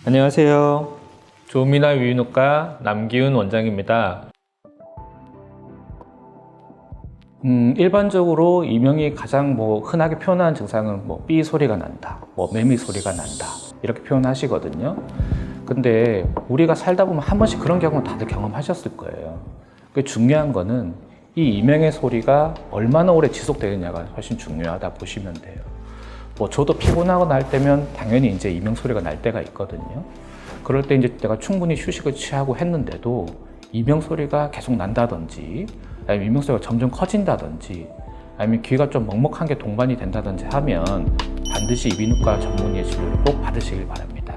안녕하세요. 조미나 유인후과 남기훈 원장입니다. 일반적으로 이명이 가장 흔하게 표현하는 증상은 삐 소리가 난다, 매미 소리가 난다 이렇게 표현하시거든요. 근데 우리가 살다 보면 한 번씩 그런 경우는 다들 경험하셨을 거예요. 중요한 거는 이 이명의 소리가 얼마나 오래 지속되느냐가 훨씬 중요하다 보시면 돼요. 저도 피곤하거나 할 때면 당연히 이제 이명 소리가 날 때가 있거든요. 그럴 때 이제 내가 충분히 휴식을 취하고 했는데도 이명 소리가 계속 난다든지, 아니면 이명 소리가 점점 커진다든지, 아니면 귀가 좀 먹먹한 게 동반이 된다든지 하면 반드시 이비인후과 전문의의 진료를 꼭 받으시길 바랍니다.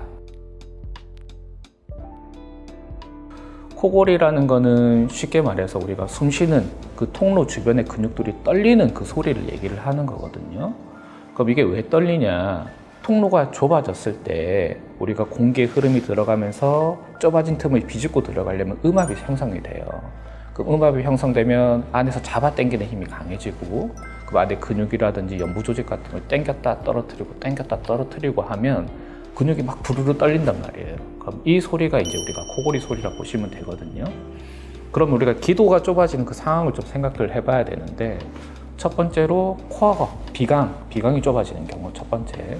코골이라는 거는 쉽게 말해서 우리가 숨 쉬는 그 통로 주변의 근육들이 떨리는 그 소리를 얘기를 하는 거거든요. 그럼 이게 왜 떨리냐? 통로가 좁아졌을 때 우리가 공기의 흐름이 들어가면서 좁아진 틈을 비집고 들어가려면 음압이 형성이 돼요. 그 음압이 형성되면 안에서 잡아당기는 힘이 강해지고 그 안에 근육이라든지 연부 조직 같은 걸 당겼다 떨어뜨리고 하면 근육이 막 부르르 떨린단 말이에요. 그럼 이 소리가 이제 우리가 코골이 소리라 보시면 되거든요. 그럼 우리가 기도가 좁아지는 그 상황을 좀 생각을 해봐야 되는데, 첫 번째로 코어가 비강이 좁아지는 경우 첫 번째.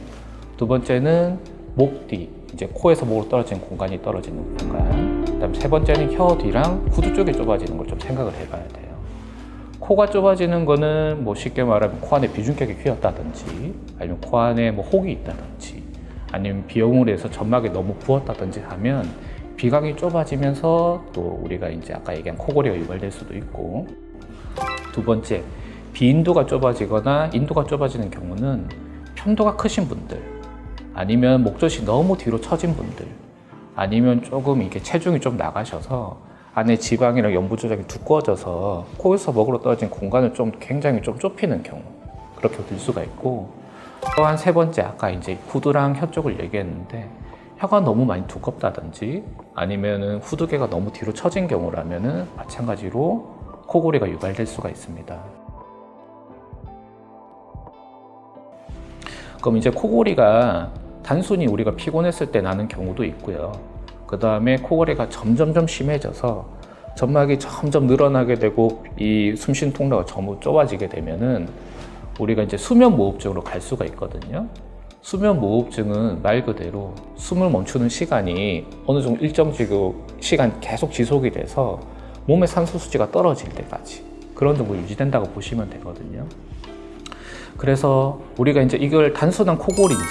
두 번째는 목 뒤, 이제 코에서 목으로 떨어지는 공간이 떨어지는 공간. 그다음 세 번째는 혀 뒤랑 구두 쪽에 좁아지는 걸 좀 생각을 해봐야 돼요. 코가 좁아지는 거는 쉽게 말하면 코 안에 비중격이 휘었다든지, 아니면 코 안에 혹이 있다든지, 아니면 비용으로 해서 점막이 너무 부었다든지 하면 비강이 좁아지면서 또 우리가 이제 아까 얘기한 코골이가 유발될 수도 있고, 두 번째, 비인두가 좁아지거나 인두가 좁아지는 경우는 편도가 크신 분들, 아니면 목젖이 너무 뒤로 처진 분들, 아니면 조금 이게 체중이 좀 나가셔서 안에 지방이랑 연부 조작이 두꺼워져서 코에서 목으로 떨어진 공간을 굉장히 좀 좁히는 경우, 그렇게 될 수가 있고, 또한 세 번째, 아까 이제 구두랑 혀 쪽을 얘기했는데 혀가 너무 많이 두껍다든지 아니면은 후두개가 너무 뒤로 처진 경우라면은 마찬가지로 코골이가 유발될 수가 있습니다. 그럼 이제 코골이가 단순히 우리가 피곤했을 때 나는 경우도 있고요. 그 다음에 코골이가 점점 심해져서 점막이 점점 늘어나게 되고 이 숨쉬는 통로가 전부 좁아지게 되면은 우리가 이제 수면무호흡증으로 갈 수가 있거든요. 수면무호흡증은 말 그대로 숨을 멈추는 시간이 어느 정도 일정 시간 계속 지속이 돼서 몸의 산소 수치가 떨어질 때까지 그런 정도 유지된다고 보시면 되거든요. 그래서 우리가 이제 이걸 단순한 코골인지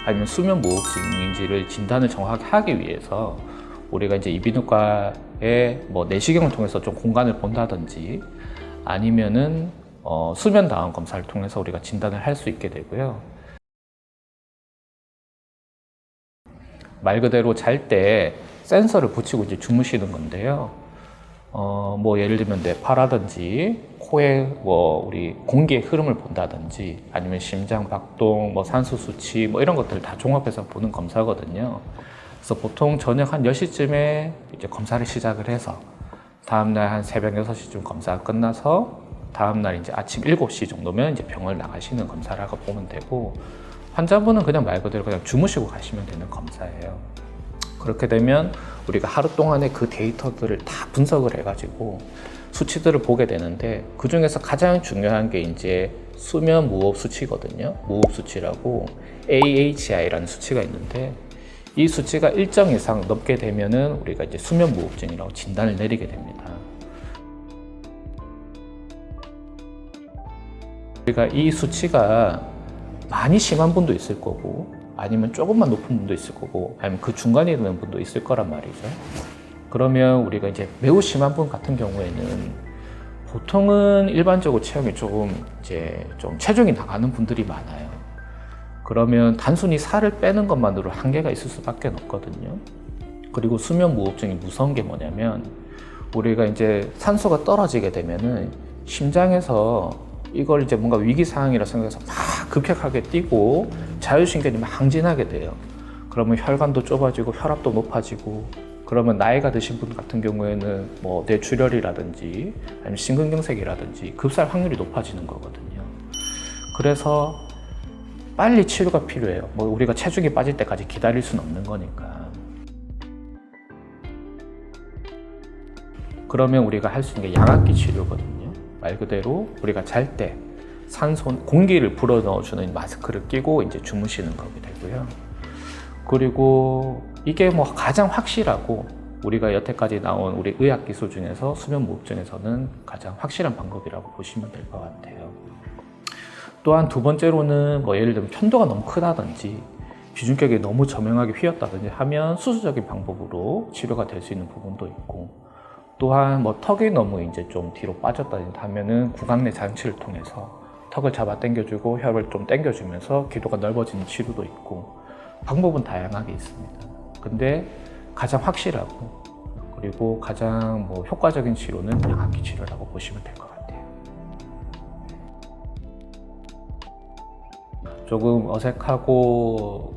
아니면 수면무호흡증인지를 진단을 정확하게 하기 위해서 우리가 이제 이비인후과의 내시경을 통해서 좀 공간을 본다든지 아니면은 수면 다원 검사를 통해서 우리가 진단을 할 수 있게 되고요. 말 그대로 잘 때 센서를 붙이고 이제 주무시는 건데요. 예를 들면 뇌파라든지 코에 우리 공기의 흐름을 본다든지 아니면 심장 박동, 산소 수치 이런 것들을 다 종합해서 보는 검사거든요. 그래서 보통 저녁 한 10시쯤에 이제 검사를 시작을 해서 다음날 한 새벽 6시쯤 검사가 끝나서 다음날 이제 아침 7시 정도면 이제 병원을 나가시는 검사라고 보면 되고, 환자분은 그냥 말 그대로 그냥 주무시고 가시면 되는 검사예요. 그렇게 되면 우리가 하루 동안의 그 데이터들을 다 분석을 해가지고 수치들을 보게 되는데, 그 중에서 가장 중요한 게 이제 수면 무호흡 수치거든요. 무호흡 수치라고 AHI라는 수치가 있는데, 이 수치가 일정 이상 넘게 되면은 우리가 이제 수면 무호흡증이라고 진단을 내리게 됩니다. 우리가 이 수치가 많이 심한 분도 있을 거고, 아니면 조금만 높은 분도 있을 거고, 아니면 그 중간에 있는 분도 있을 거란 말이죠. 그러면 우리가 이제 매우 심한 분 같은 경우에는 보통은 일반적으로 체형이 좀 체중이 나가는 분들이 많아요. 그러면 단순히 살을 빼는 것만으로 한계가 있을 수밖에 없거든요. 그리고 수면 무호흡증이 무서운 게 뭐냐면, 우리가 이제 산소가 떨어지게 되면은 심장에서 이걸 이제 뭔가 위기 상황이라 생각해서 막 급격하게 뛰고 자율신경이 막 항진하게 돼요. 그러면 혈관도 좁아지고 혈압도 높아지고, 그러면 나이가 드신 분 같은 경우에는 뇌출혈이라든지 아니면 심근경색이라든지 급살 확률이 높아지는 거거든요. 그래서 빨리 치료가 필요해요. 우리가 체중이 빠질 때까지 기다릴 수는 없는 거니까. 그러면 우리가 할 수 있는 게 양압기 치료거든요. 말 그대로 우리가 잘 때 산소, 공기를 불어 넣어주는 마스크를 끼고 이제 주무시는 거게 되고요. 그리고 이게 뭐 가장 확실하고 우리가 여태까지 나온 우리 의학 기술 중에서 수면 무호흡 중에서는 가장 확실한 방법이라고 보시면 될 것 같아요. 또한 두 번째로는 뭐 예를 들면 편도가 너무 크다든지 비중격이 너무 저명하게 휘었다든지 하면 수술적인 방법으로 치료가 될 수 있는 부분도 있고, 또한 뭐 턱이 너무 이제 좀 뒤로 빠졌다든지 하면은 구강내 장치를 통해서 턱을 잡아 당겨주고 혈을 좀 당겨주면서 기도가 넓어지는 치료도 있고, 방법은 다양하게 있습니다. 근데 가장 확실하고 그리고 가장 뭐 효과적인 치료는 양압기 치료라고 보시면 될 것 같아요. 조금 어색하고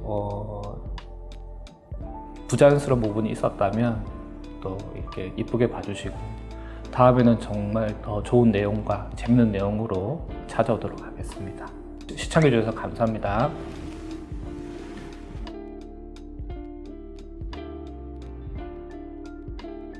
부자연스러운 부분이 있었다면 또 이렇게 이쁘게 봐주시고, 다음에는 정말 더 좋은 내용과 재밌는 내용으로 찾아오도록 하겠습니다. 시청해 주셔서 감사합니다.